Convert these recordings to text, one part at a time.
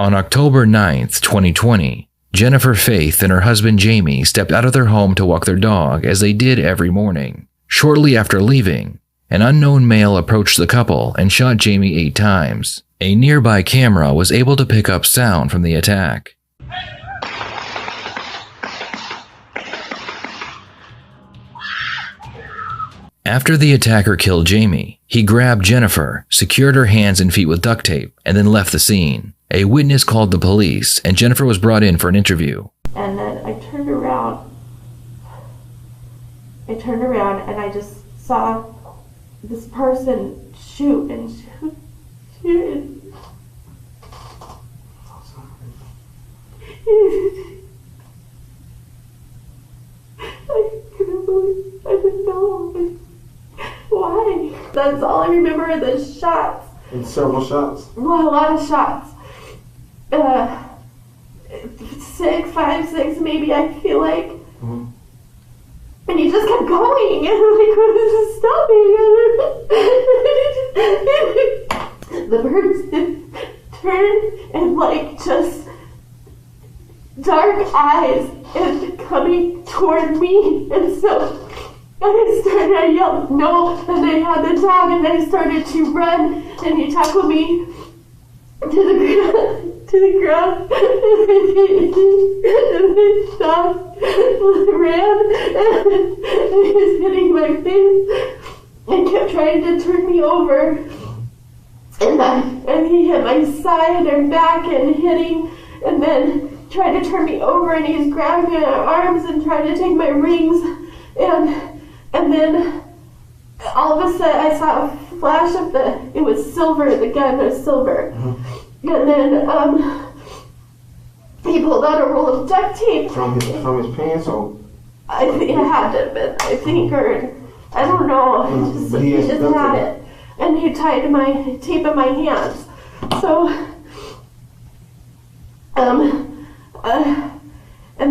On October 9th, 2020, Jennifer Faith and her husband Jamie stepped out of their home to walk their dog as they did every morning. Shortly after leaving, an unknown male approached the couple and shot Jamie 8 times. A nearby camera was able to pick up sound from the attack. After the attacker killed Jamie, he grabbed Jennifer, secured her hands and feet with duct tape, and then left the scene. A witness called the police, and Jennifer was brought in for an interview. And then I turned around and I just saw this person shoot and shoot. I couldn't believe, I didn't know. Why? That's all I remember are the shots. And several shots? Well, a lot of shots. 5, 6 maybe, I feel like. Mm-hmm. And he just kept going, and like, was stopping. The birds turned and like just dark eyes and coming toward me, and so I yelled no, and I had the dog, and I started to run, and he tackled me to the ground, and I stopped, ran, and he was hitting my face, and kept trying to turn me over, and he hit my side and back and hitting, and then tried to turn me over, and he's grabbing my arms and trying to take my rings, and then all of a sudden I saw a flash of it was silver, the gun was silver. Mm-hmm. And then he pulled out a roll of duct tape. From his pants, or? I think it had to have been, I think, or I don't know. He just had it. And he tied my tape in my hands. So, and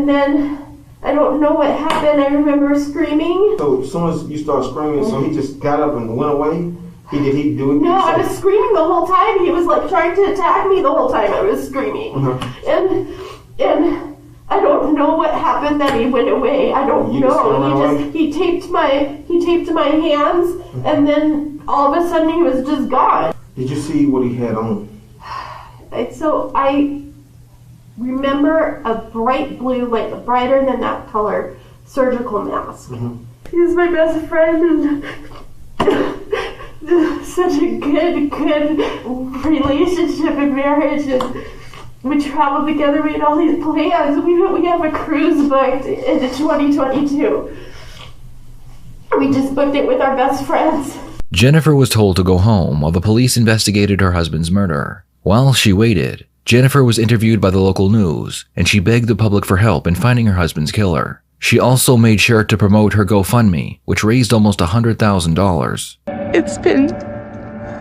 then I don't know what happened. I remember screaming. So as soon as you start screaming, so he just got up and went away? Did he do it? No, I was screaming the whole time. He was like trying to attack me the whole time I was screaming. Mm-hmm. And I don't know what happened that he went away. I don't know. He taped my hands, mm-hmm. and then all of a sudden he was just gone. Did you see what he had on? So I remember a bright blue, like brighter than that color, surgical mask. Mm-hmm. He's my best friend, and such a good relationship and marriage, and we traveled together, we had all these plans. We have a cruise booked into 2022. We just booked it with our best friends. Jennifer was told to go home while the police investigated her husband's murder. While she waited, Jennifer was interviewed by the local news, and she begged the public for help in finding her husband's killer. She also made sure to promote her GoFundMe, which raised almost $100,000. It's been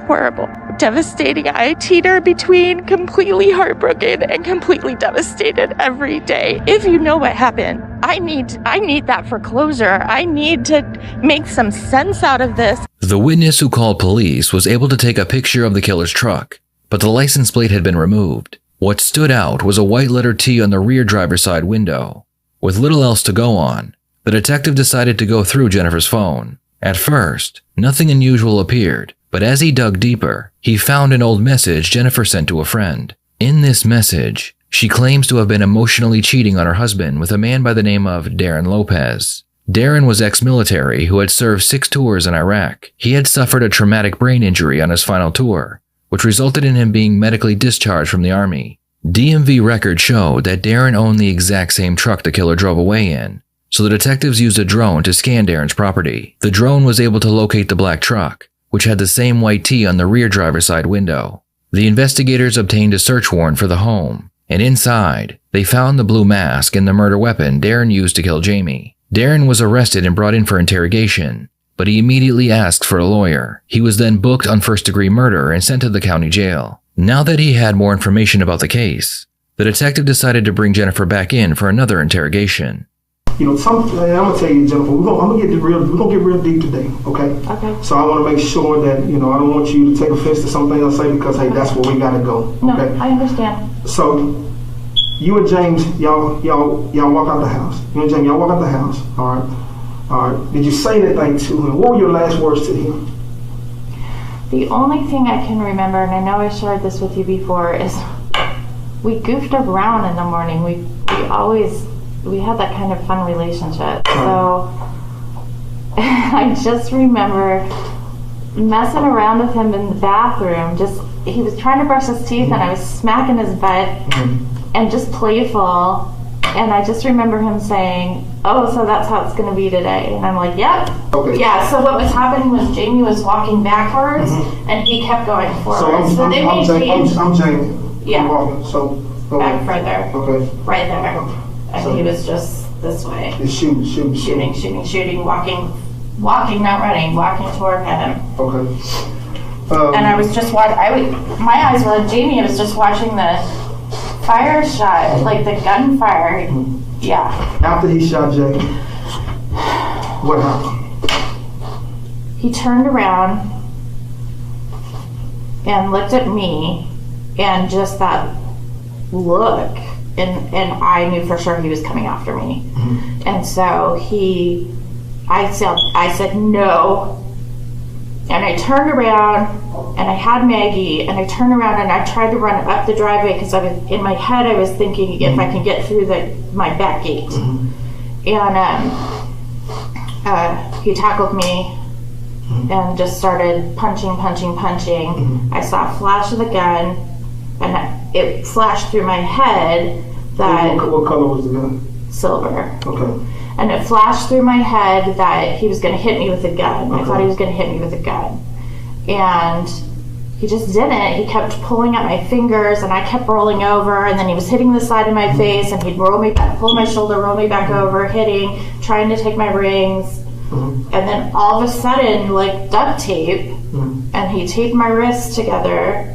horrible, devastating. I teeter between completely heartbroken and completely devastated every day. If you know what happened, I need that for closure. I need to make some sense out of this. The witness who called police was able to take a picture of the killer's truck, but the license plate had been removed. What stood out was a white letter T on the rear driver's side window. With little else to go on, the detective decided to go through Jennifer's phone. At first, nothing unusual appeared, but as he dug deeper, he found an old message Jennifer sent to a friend. In this message, she claims to have been emotionally cheating on her husband with a man by the name of Darren Lopez. Darren was ex-military who had served 6 tours in Iraq. He had suffered a traumatic brain injury on his final tour, which resulted in him being medically discharged from the army. DMV records showed that Darren owned the exact same truck the killer drove away in, so the detectives used a drone to scan Darren's property. The drone was able to locate the black truck, which had the same white T on the rear driver's side window. The investigators obtained a search warrant for the home, and inside, they found the blue mask and the murder weapon Darren used to kill Jamie. Darren was arrested and brought in for interrogation, but he immediately asked for a lawyer. He was then booked on first-degree murder and sent to the county jail. Now that he had more information about the case, the detective decided to bring Jennifer back in for another interrogation. You know, and I'm gonna tell you, Jennifer, we're gonna get real deep today, okay? Okay. So I want to make sure that, you know, I don't want you to take offense to something I say because, hey, that's where we gotta go. No, Okay. I understand. So you and James, y'all walk out the house. You and James, y'all walk out the house. All right. Did you say anything to him? What were your last words to him? The only thing I can remember, and I know I shared this with you before, is we goofed around in the morning. We had that kind of fun relationship. So I just remember messing around with him in the bathroom. He was trying to brush his teeth and I was smacking his butt and just playful. And I just remember him saying, "Oh, so that's how it's going to be today." And I'm like, "Yep." Okay. Yeah, so what was happening was Jamie was walking backwards and he kept going forward. So I'm Jamie. Yeah. I'm walking. So Back further. Okay. Right there. And So- he was just this way. It's Shooting, walking, not running, walking toward him. Okay. And I was just watching, my eyes were on Jamie. I was just watching the fire shot, like the gunfire. Yeah. After he shot Jamie, what happened? He turned around and looked at me, and just that look, and I knew for sure he was coming after me. And so I said no, and I turned around, and I had Maggie, and I turned around and I tried to run up the driveway because I was in my head. I was thinking if I can get through my back gate, and he tackled me and just started punching. I saw a flash of the gun, and it flashed through my head that What color was the gun? silver. Okay. And it flashed through my head that he was going to hit me with a gun. I thought he was going to hit me with a gun. And he just didn't. He kept pulling at my fingers, and I kept rolling over, and then he was hitting the side of my face, and he'd roll me back, pull my shoulder, roll me back over, hitting, trying to take my rings. And then all of a sudden, like duct tape, and he taped my wrists together,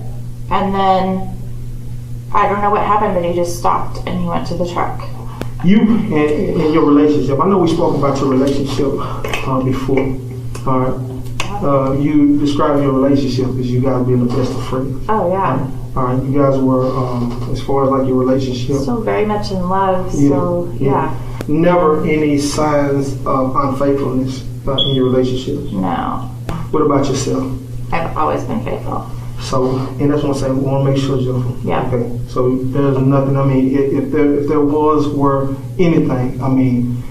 and then I don't know what happened, but he just stopped, and he went to the truck. You and your relationship. I know we spoke about your relationship before. All right. You described your relationship as you guys being the best of friends. Oh, yeah. All right. You guys were, as far as like your relationship. Still very much in love, so yeah. Never any signs of unfaithfulness in your relationship. No. What about yourself? I've always been faithful. So, and that's what I'm saying. We want to make sure, Jennifer. Yeah. Okay. So there's nothing. I mean, if there were anything, I mean,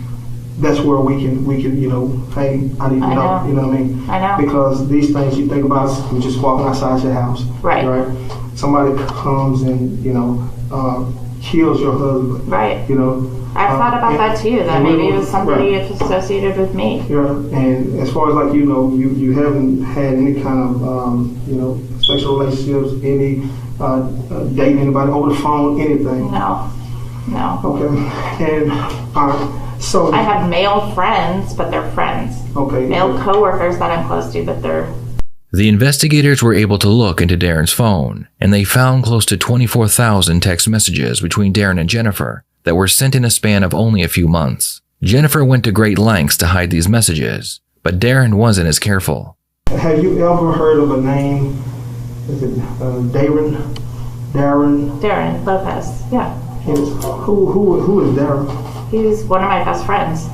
that's where we can, you know, hey, I need to know. know. You know what I mean? I know. Because these things you think about, you just walking outside your house. Right. Right. Somebody comes and kills your husband. Right. You know. I've thought about that too, that maybe it was somebody associated with me. Yeah, and as far as like, you know, you haven't had any kind of, sexual relationships, any dating anybody over the phone, anything. No. Okay, and so. I have male friends, but they're friends. Okay. Male coworkers that I'm close to, but they're. The investigators were able to look into Darren's phone, and they found close to 24,000 text messages between Darren and Jennifer that were sent in a span of only a few months. Jennifer went to great lengths to hide these messages, but Darren wasn't as careful. Have you ever heard of a name? Is it Darren? Darren Lopez, yeah. Who is Darren? He's one of my best friends.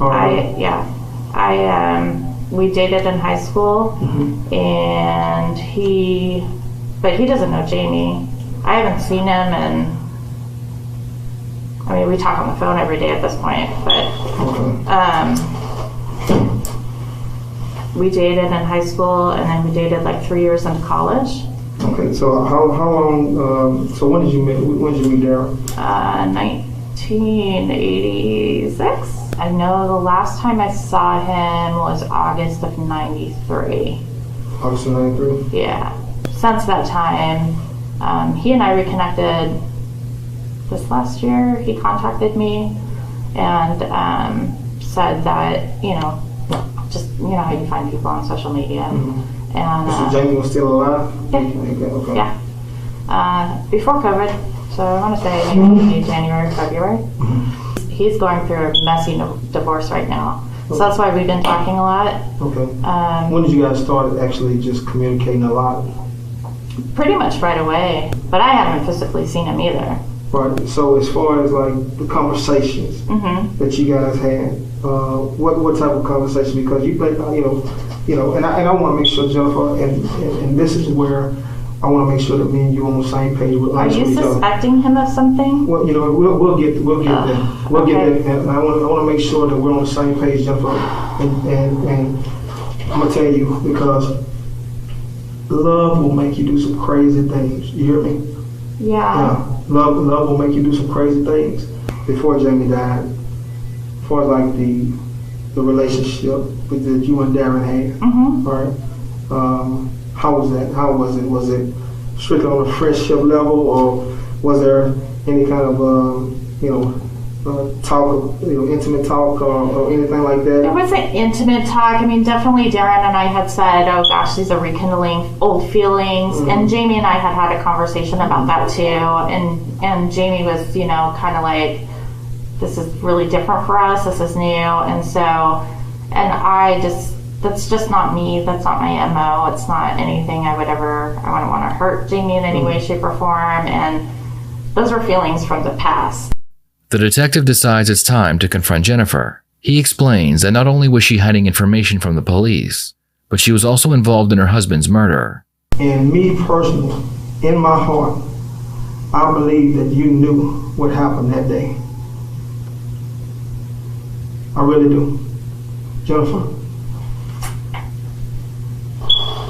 All right. We dated in high school, and he doesn't know Jamie. I haven't seen him, and I mean, we talk on the phone every day at this point, but we dated in high school, and then we dated like 3 years into college. Okay, so how long, so when did you meet Darren? 1986. I know the last time I saw him was August of 93. August of 93? Yeah. Since that time, he and I reconnected this last year. He contacted me and said that, just, how you find people on social media. And so Jamie was still alive? Yeah. Okay. Yeah. Before COVID, so I want to say maybe January, February. he's going through a messy divorce right now. So that's why we've been talking a lot. Okay. When did you guys start actually just communicating a lot? Pretty much right away. But I haven't physically seen him either. Right. So as far as like the conversations that you guys had, what type of conversation? Because you know, and I want to make sure, Jennifer, and this is where I want to make sure that me and you are on the same page. Are you suspecting him of something? Well, you know, we'll get there. We'll okay. get there. And I want to make sure that we're on the same page, Jennifer. And I'm gonna tell you, because love will make you do some crazy things. You hear me? Yeah. Love will make you do some crazy things. Before Jamie died, as far as like the relationship that you and Darren had, right? How was that? How was it? Was it strictly on a friendship level, or was there any kind of talk, intimate talk, or anything like that? There wasn't intimate talk. I mean, definitely Darren and I had said, oh gosh, these are rekindling old feelings. And Jamie and I had a conversation about that too. And Jamie was, kind of like, this is really different for us. This is new. And so, that's just not me. That's not my MO. It's not anything I wouldn't want to hurt Jamie in any way, shape, or form. And those are feelings from the past. The detective decides it's time to confront Jennifer. He explains that not only was she hiding information from the police, but she was also involved in her husband's murder. And me personally, in my heart, I believe that you knew what happened that day. I really do. Jennifer,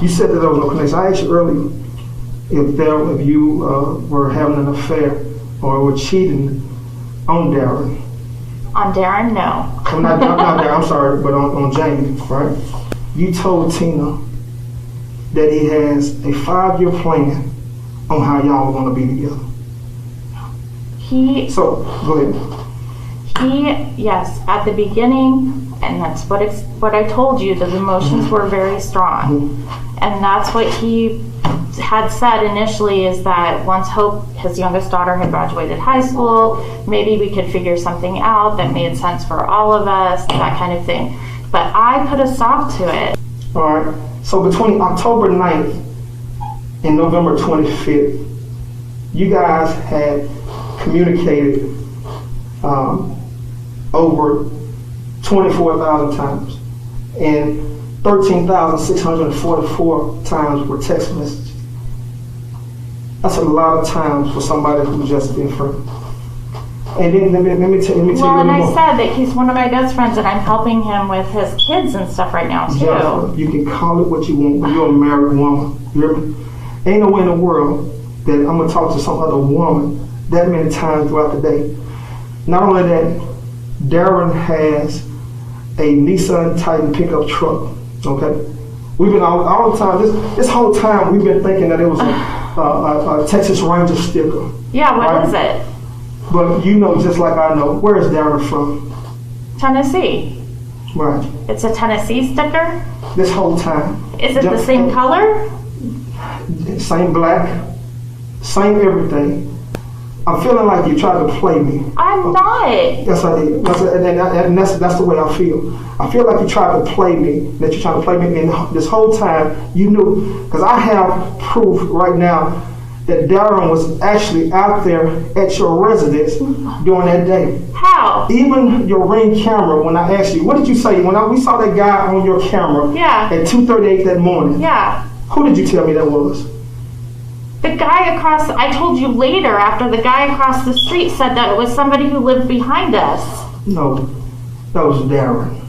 you said that there was no connection. I asked you earlier if you were having an affair or were cheating on Darren. On Darren, no. Not Darren, I'm sorry, but on Jamie, right? You told Tina that he has a 5-year plan on how y'all are going to be together. So, go ahead. Yes, at the beginning, and that's what I told you, the emotions were very strong. And that's what he had said initially, is that once Hope, his youngest daughter, had graduated high school, maybe we could figure something out that made sense for all of us, that kind of thing. But I put a stop to it. All right. So between October 9th and November 25th, you guys had communicated over 24,000 times, and 13,644 times were text messages. That's a lot of times for somebody who's just been friends. And then let me tell you. Well, and I said that he's one of my best friends, and I'm helping him with his kids and stuff right now too. Jennifer, you can call it what you want, but you're a married woman. You hear me? Ain't no way in the world that I'm gonna talk to some other woman that many times throughout the day. Not only that, Darren has a Nissan Titan pickup truck. Okay, we've been all the time. This whole time we've been thinking that it was a Texas Ranger sticker. Yeah, what is it? But you know, just like I know, where is Darren from? Tennessee. Right. It's a Tennessee sticker? This whole time. Is it the same color? Same black, same everything. I'm feeling like you tried to play me. I'm not. Yes, I did. And that's the way I feel. I feel like you tried to play me, that you're trying to play me, and this whole time you knew, because I have proof right now that Darren was actually out there at your residence during that day. How? Even your Ring camera, when I asked you, what did you say? We saw that guy on your camera at 2:38 that morning. Yeah. Who did you tell me that was? The guy across, I told you later, after the guy across the street said that it was somebody who lived behind us. No, that was Darren.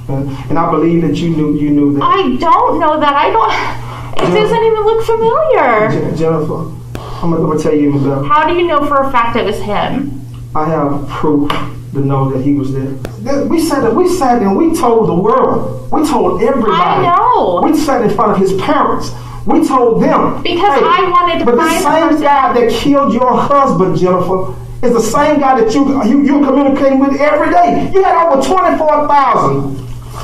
And I believe that you knew that. I don't know that. It doesn't even look familiar. Jennifer, I'm gonna tell you even better. How do you know for a fact it was him? I have proof to know that he was there. We sat there and we told the world. We told everybody. I know. We sat in front of his parents. We told them. Because I wanted to find the person. But the same guy that killed your husband, Jennifer, is the same guy that you're communicating with every day. You had over 24,000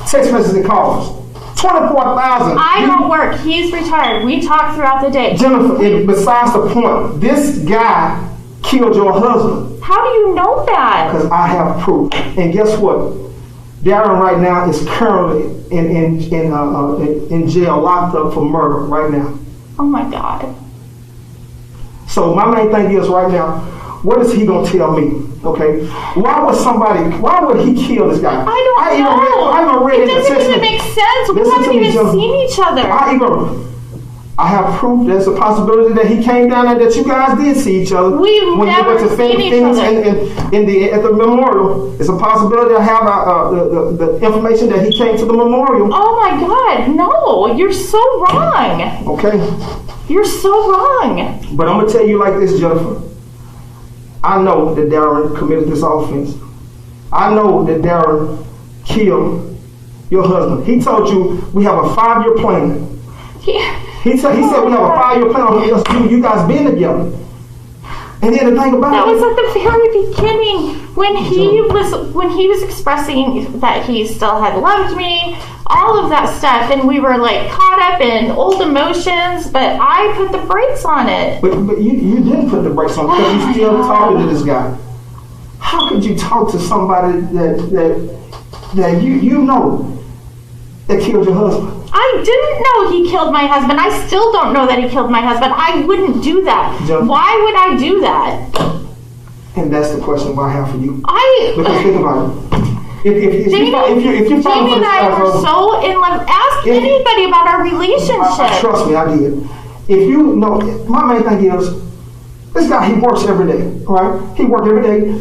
text messages and calls. 24,000. I don't work. He's retired. We talk throughout the day. Jennifer, besides the point, this guy killed your husband. How do you know that? Because I have proof. And guess what? Darren right now is currently in jail, locked up for murder right now. Oh my God. So my main thing is right now, what is he gonna tell me? Okay, why would he kill this guy? I don't know. I even read it doesn't even make sense. We haven't even seen each other. I have proof there's a possibility that he came down there, that you guys did see each other. We've never seen each other. At the memorial, it's a possibility I have the information that he came to the memorial. Oh my God, no, you're so wrong. Okay. You're so wrong. But I'm gonna tell you like this, Jennifer. I know that Darren committed this offense. I know that Darren killed your husband. He told you we have a 5-year plan. He said we have a 5-year plan on you guys being together. And then the thing about that was at the very beginning when he was expressing that he still had loved me, all of that stuff, and we were like caught up in old emotions, but I put the brakes on it. But you didn't put the brakes on it because you're still talking to this guy. How could you talk to somebody that you know that killed your husband? I didn't know he killed my husband. I still don't know that he killed my husband. I wouldn't do that. Jennifer, why would I do that? And that's the question I have for you. Because think about it. Jamie and I were so in love. Ask anybody about our relationship. Trust me, I did. If you know, my main thing is, this guy, he works every day, right? He worked every day.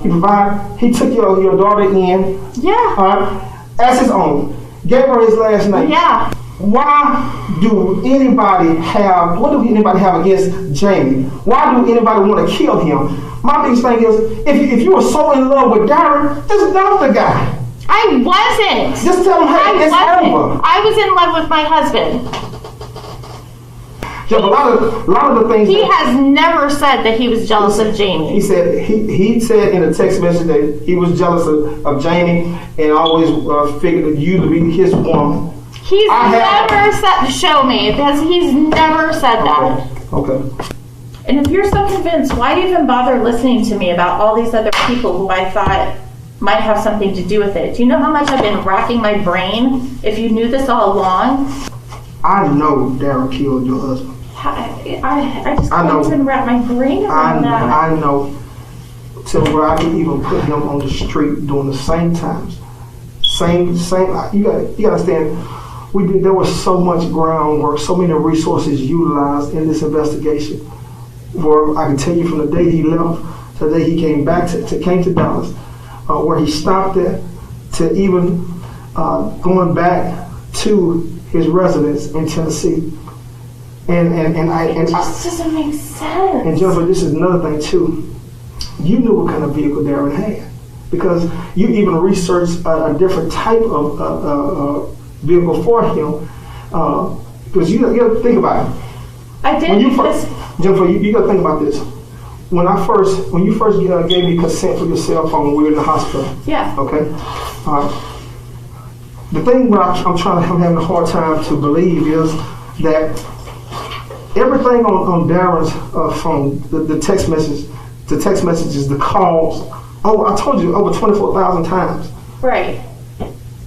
He provided. He took your daughter in. Yeah. As his own. Gave her his last name. Yeah. What do anybody have against Jamie? Why do anybody want to kill him? My biggest thing is, if you were so in love with Darren, just dump the guy. I wasn't. Just tell him, hey, it's over. I was in love with my husband. Jeff, a lot of the things he has never said that he was jealous of Jamie. He said in a text message that he was jealous of Jamie and always figured you to be his woman. He's never said. Show me, because he's never said that. Okay. And if you're so convinced, why even bother listening to me about all these other people who I thought might have something to do with it? Do you know how much I've been racking my brain? If you knew this all along. I know Darren killed your husband. I just can't even wrap my brain around that. I know. To where I can even put him on the street during the same times. Same. You gotta understand. There was so much groundwork, so many resources utilized in this investigation. Where I can tell you from the day he left to the day he came back came to Dallas, where he stopped at, to even going back to his residence in Tennessee. It just doesn't make sense. And Jennifer, this is another thing too. You knew what kind of vehicle Darren had because you even researched a different type of vehicle for him. Because you got to think about it. I did. Jennifer, you got to think about this. When you first gave me consent for your cell phone when we were in the hospital. Yeah. Okay. The thing that I'm having a hard time to believe is that everything on Darren's phone, the text messages, the calls. Oh, I told you over 24,000 times. Right.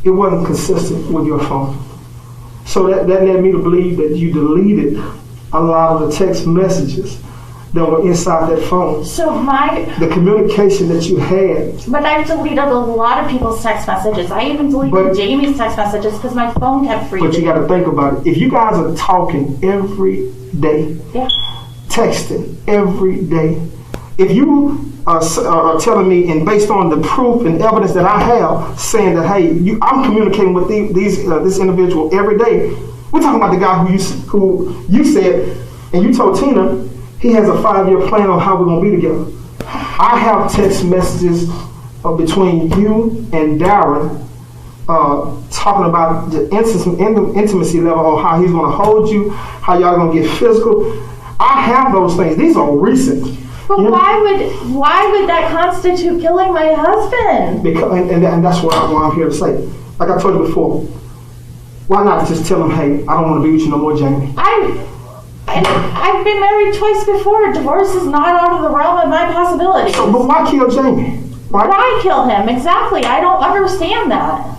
It wasn't consistent with your phone. So that led me to believe that you deleted a lot of the text messages that were inside that phone. So the communication that you had. But I've deleted a lot of people's text messages. I even deleted Jamie's text messages because my phone kept freezing. But you got to think about it. If you guys are talking every day, texting every day, if you are telling me, and based on the proof and evidence that I have, saying that, hey, I'm communicating with this individual every day. We're talking about the guy who you said, and you told Tina, he has a 5-year plan on how we're going to be together. I have text messages between you and Darren talking about the intimacy level, or how he's going to hold you, how y'all going to get physical. I have those things. These are recent. But why would that constitute killing my husband? Because, and that's what I'm here to say. Like I told you before, why not just tell him, hey, I don't want to be with you no more, Jamie? I've been married twice before. Divorce is not out of the realm of my possibilities. So, but why kill Jamie? Why kill him? Exactly. I don't understand that.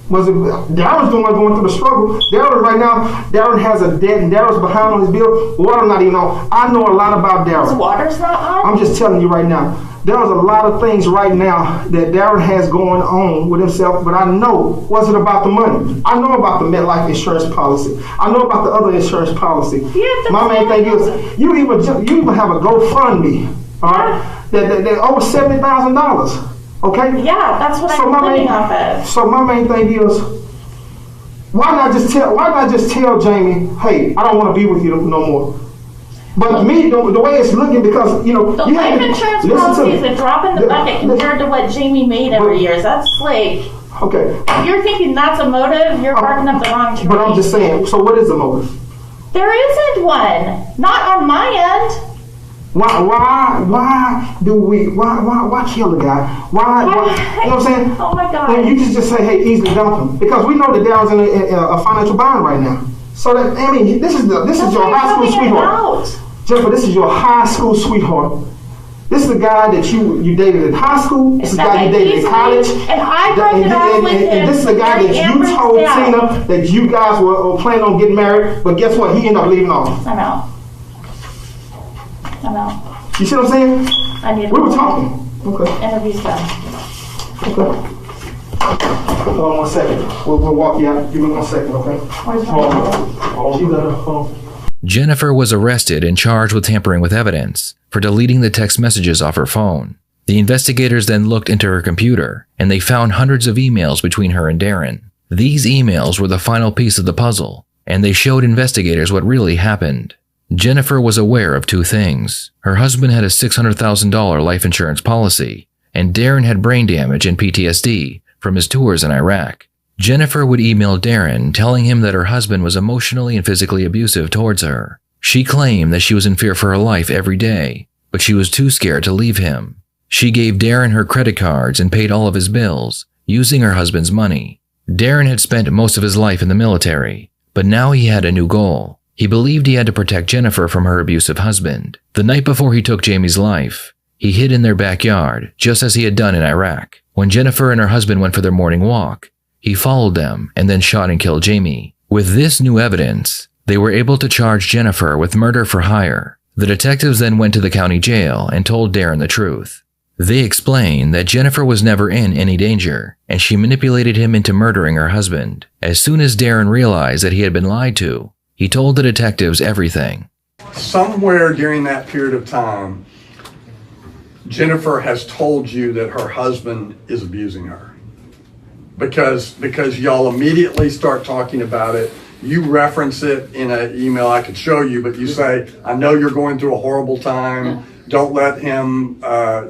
Was it Darren's the one going through the struggle? Darren right now, Darren has a debt and Darren's behind on his bill. Water not even on. I know a lot about His Darren. water's not on? I'm just telling you right now. There's a lot of things right now that Darren has going on with himself, but I know wasn't about the money. I know about the MetLife insurance policy. I know about the other insurance policy. Yeah, My main thing is you even have a GoFundMe, all right? That over $70,000. Okay? Yeah, that's what I'm living off of. So my main thing is, why not just tell Jamie, hey, I don't want to be with you no more. But me, the way it's looking, because The life insurance policy is a drop in the bucket compared to what Jamie made every year. That's like, okay. if you're thinking that's a motive, you're barking up the wrong tree. But I'm just saying, so what is the motive? There isn't one. Not on my end. Why kill the guy? Why, you know what I'm saying? Oh my God. Then you just say, hey, easily dump him. Because we know that Darren's in a financial bind right now. So that, I mean, this is your high school sweetheart. Jennifer, this is your high school sweetheart. This is the guy that you dated in high school. This is the guy you dated in college. And I broke it off with him. And this is the guy that you told Tina that you guys were planning on getting married. But guess what? He ended up leaving off. I know. You see what I'm saying? I need We were talking. Okay. Interview's done. Okay. Hold on 1 second. We'll walk you out. Give me 1 second, okay? Where's my Oh, she got her phone. Jennifer was arrested and charged with tampering with evidence for deleting the text messages off her phone. The investigators then looked into her computer, and they found hundreds of emails between her and Darren. These emails were the final piece of the puzzle, and they showed investigators what really happened. Jennifer was aware of two things. Her husband had a $600,000 life insurance policy, and Darren had brain damage and PTSD from his tours in Iraq. Jennifer would email Darren telling him that her husband was emotionally and physically abusive towards her. She claimed that she was in fear for her life every day, but she was too scared to leave him. She gave Darren her credit cards and paid all of his bills, using her husband's money. Darren had spent most of his life in the military, but now he had a new goal. He believed he had to protect Jennifer from her abusive husband. The night before he took Jamie's life, he hid in their backyard, just as he had done in Iraq. When Jennifer and her husband went for their morning walk, he followed them and then shot and killed Jamie. With this new evidence, they were able to charge Jennifer with murder for hire. The detectives then went to the county jail and told Darren the truth. They explained that Jennifer was never in any danger, and she manipulated him into murdering her husband. As soon as Darren realized that he had been lied to, he told the detectives everything. Somewhere during that period of time, Jennifer has told you that her husband is abusing her. Because y'all immediately start talking about it. You reference it in an email I could show you, but you say, I know you're going through a horrible time. Don't let him,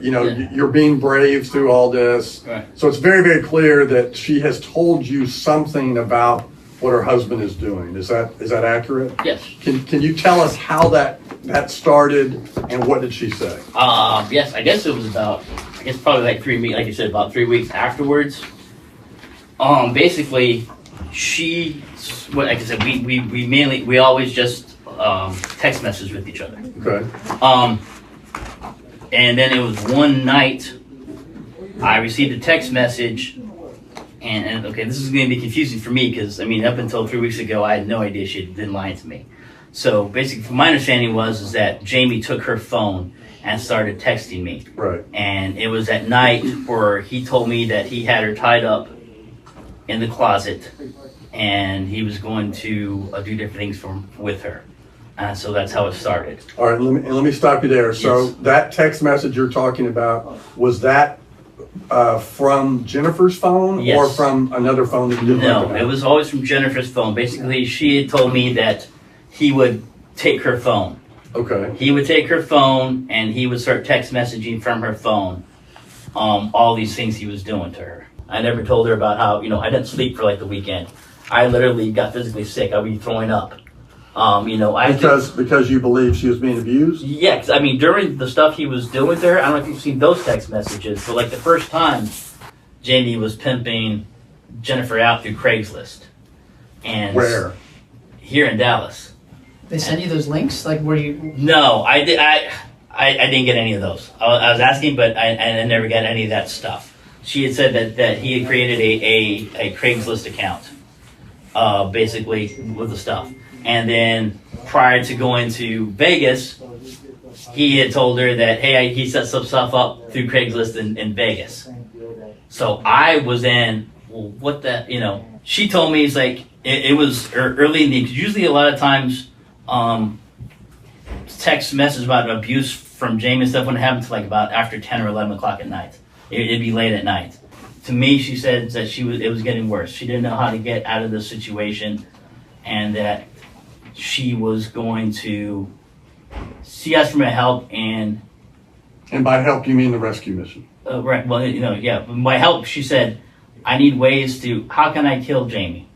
you're being brave through all this. Right. So it's very, very clear that she has told you something about what her husband is doing. Is that accurate? Yes. Can you tell us how that started and what did she say? Yes, I guess it was probably like 3 weeks, like you said, about 3 weeks afterwards. Basically, like I said, we always just text message with each other. Okay. And then it was one night I received a text message, and okay, this is going to be confusing for me because up until 3 weeks ago, I had no idea she had been lying to me. So basically, my understanding is that Jamie took her phone and started texting me. Right. And it was at night where he told me that he had her tied up in the closet, and he was going to do different things with her. So that's how it started. All right, let me stop you there. So Yes. that text message you're talking about, was that from Jennifer's phone Yes. or from another phone that you didn't No, recognize? it was always from Jennifer's phone. Basically, she had told me that he would take her phone. Okay. He would take her phone, and he would start text messaging from her phone all these things he was doing to her. I never told her about how, I didn't sleep for like the weekend. I literally got physically sick. I'd be throwing up. Because you believe she was being abused? Yeah, during the stuff he was doing to her, I don't know if you've seen those text messages, but like the first time, Jamie was pimping Jennifer out through Craigslist. And Where? Here in Dallas. They send you those links? Like, where you... No, I didn't get any of those. I was asking, but I never got any of that stuff. She had said that he had created a Craigslist account, basically with the stuff. And then prior to going to Vegas, he had told her that, hey, he set some stuff up through Craigslist in Vegas. So I was in, well, what the, she told me, it's like, it was early in the, because usually a lot of times, text messages about abuse from Jamie and stuff wouldn't happen to like about after 10 or 11 o'clock at night. It'd be late at night. To me, she said that it was getting worse. She didn't know how to get out of the situation, and that she was going to see us for help. And by help, you mean the rescue mission? Right. Well, yeah. By help, she said, I need ways to. How can I kill Jamie?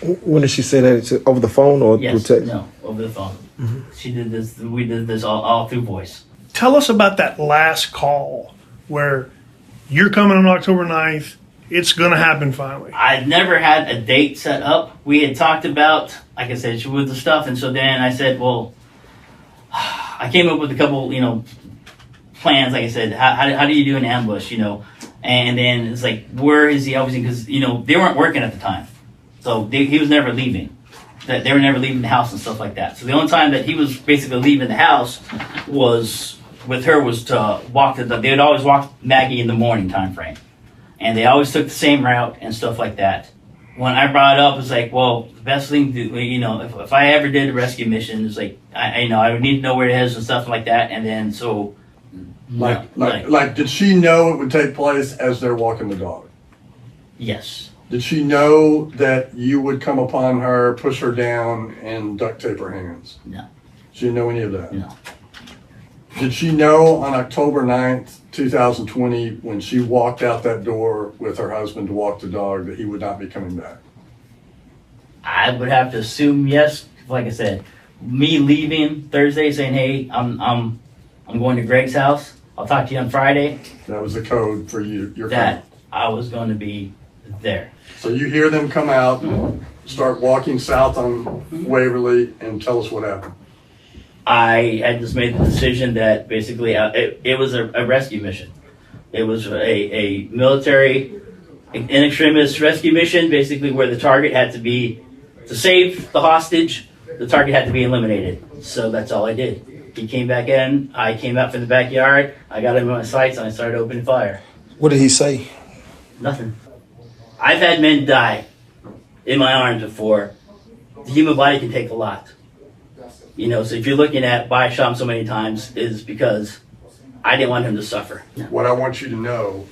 When did she say that? Over the phone or Yes, through text? No, over the phone. Mm-hmm. She did this. We did this all through voice. Tell us about that last call where you're coming on October 9th. It's going to happen finally. I'd never had a date set up. We had talked about, like I said, with the stuff. And so then I said, well, I came up with a couple, plans. Like I said, how do you do an ambush, And then it's like, where is he always? Because, they weren't working at the time. So he was never leaving. They were never leaving the house and stuff like that. So the only time that he was basically leaving the house was with her was to walk they would always walk Maggie in the morning time frame. And they always took the same route and stuff like that. When I brought it up, it's like, well, the best thing to do, if I ever did a rescue mission, it's like, I would need to know where it is and stuff like that. And then so. Like, did she know it would take place as they're walking the dog? Yes. Did she know that you would come upon her, push her down, and duct tape her hands? No. She didn't know any of that? No. Did she know on October 9th, 2020, when she walked out that door with her husband to walk the dog, that he would not be coming back? I would have to assume yes. Like I said, me leaving Thursday saying, hey, I'm going to Greg's house. I'll talk to you on Friday. That was the code for you. That I was going to be there. So you hear them come out, start walking south on Waverly, and tell us what happened. I had just made the decision that basically it was a rescue mission. It was a military in extremis rescue mission, basically where the target had to be, to save the hostage, the target had to be eliminated. So that's all I did. He came back in, I came out from the backyard, I got him in my sights, and I started opening fire. What did he say? Nothing. I've had men die in my arms before. The human body can take a lot. So if you're looking at why I shot him so many times is because I didn't want him to suffer. What I want you to know,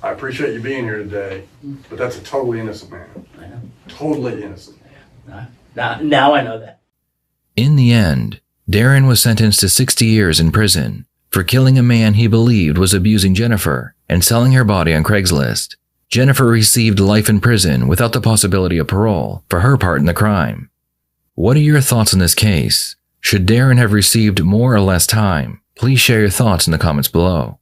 I appreciate you being here today, but that's a totally innocent man. I know. Totally innocent. Now I know that. In the end, Darren was sentenced to 60 years in prison for killing a man he believed was abusing Jennifer and selling her body on Craigslist. Jennifer received life in prison without the possibility of parole for her part in the crime. What are your thoughts on this case? Should Darren have received more or less time? Please share your thoughts in the comments below.